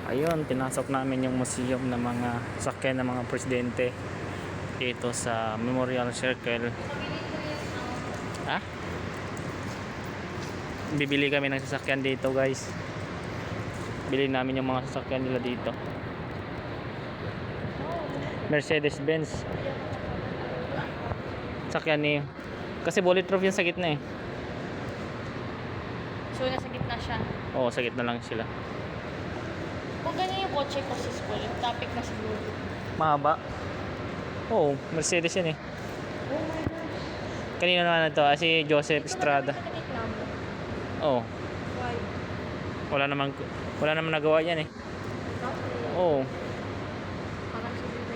Ayun, pinasok namin yung museum ng mga sakyan ng mga presidente dito sa Memorial Circle. Ha? Bibili kami ng sasakyan dito, guys. Bili namin yung mga sasakyan nila dito. Mercedes-Benz. Sakyan ni kasi bulletproof yung sa gitna eh. So, nasa gitna siya. Oo, sa gitna lang sila. Kung ganyan yung kotse ko, sis Paul, topic na siguro. Mahaba. Oo, Mercedes yan eh. Oh my gosh. Kanina naman ito, si Joseph Estrada. Ito naman sa gitna mo. Oo, Why? wala naman nagawa yan eh. Bakit? Oo, Parang siguro.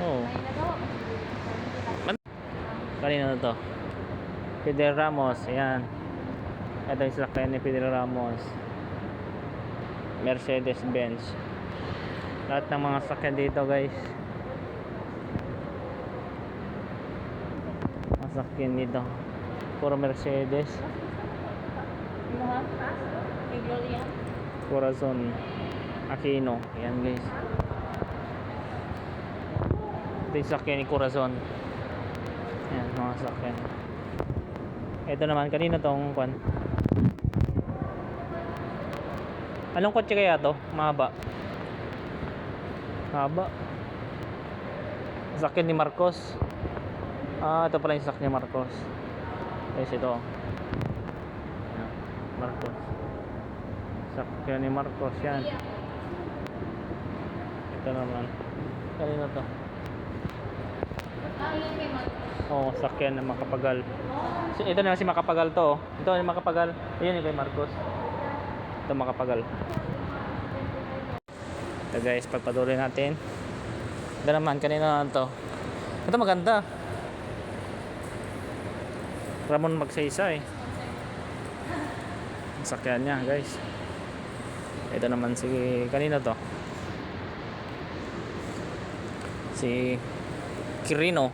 oo. May nagawa mo siguro. Kanina na to. Fidel Ramos, ayan. Ito yung sasakyan ni Fidel Ramos. Mercedes-Benz. Lahat ng mga sasakyan dito, guys. Mga sasakyan dito. Puro Mercedes. Ano ha? May Gloria? Corazon Aquino. Ayan, guys. Ito yung sasakyan ni Corazon. Ayan, mga sasakyan. Ito naman, kanina tong kwan. Anong kotse kaya to? Mahaba. Haba. Sasakyan ni Marcos. Ito pala yung sasakyan ni Marcos. Guys, ito. Ayan, Marcos. Sasakyan ni Marcos, yan. Ito naman. Kanina to. Ayun kay Marcos. Oo, sasakyan ng Makapagal. Ito na si Makapagal to. Ito yung Makapagal. Ayun yung kay Marcos. Ito Makapagal. Ito guys, pagpatuloy natin. Ito naman, kanina na to. Ito maganda. Ramon Magsaysay. Ang sakyan niya guys. Ito naman si kanina to. Si Quirino.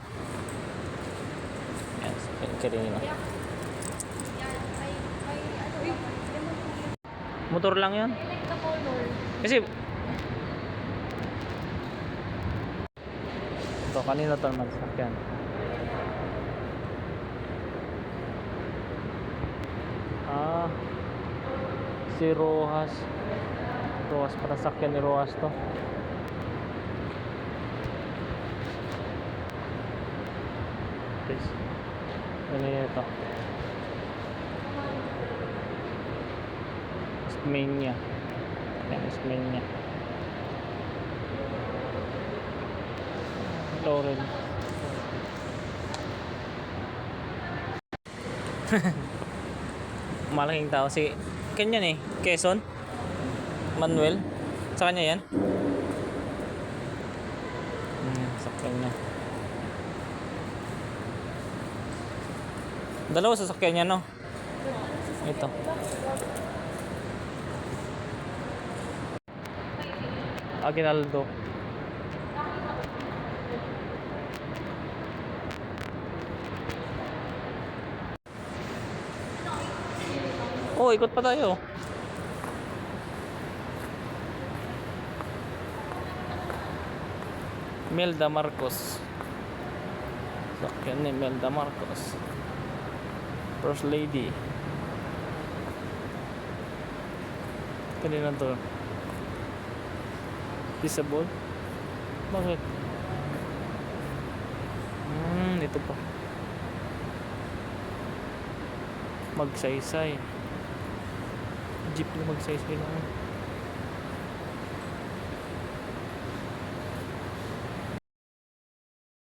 Yes, Quirino. Motor lang yan. I like the color. Kasi ito kanina to naman sasakyan. Si Rojas. Rojas para sasakyan ni Rojas to. Please. Ano yun ito? Ismenia. Yan, Ismenia. Laurel. Malaking tao si Kenyan eh, Quezon Manuel, sa kanya yan. Sa kanya dalawa sasakyan niya no. Ito Aguinaldo. Oh, ikot pa tayo. Melda Marcos. Sakyan ni Melda Marcos. First Lady. Kanina to. Visible? Bakit? Ito pa. Magsaysay. Jeep na magsaysay lang.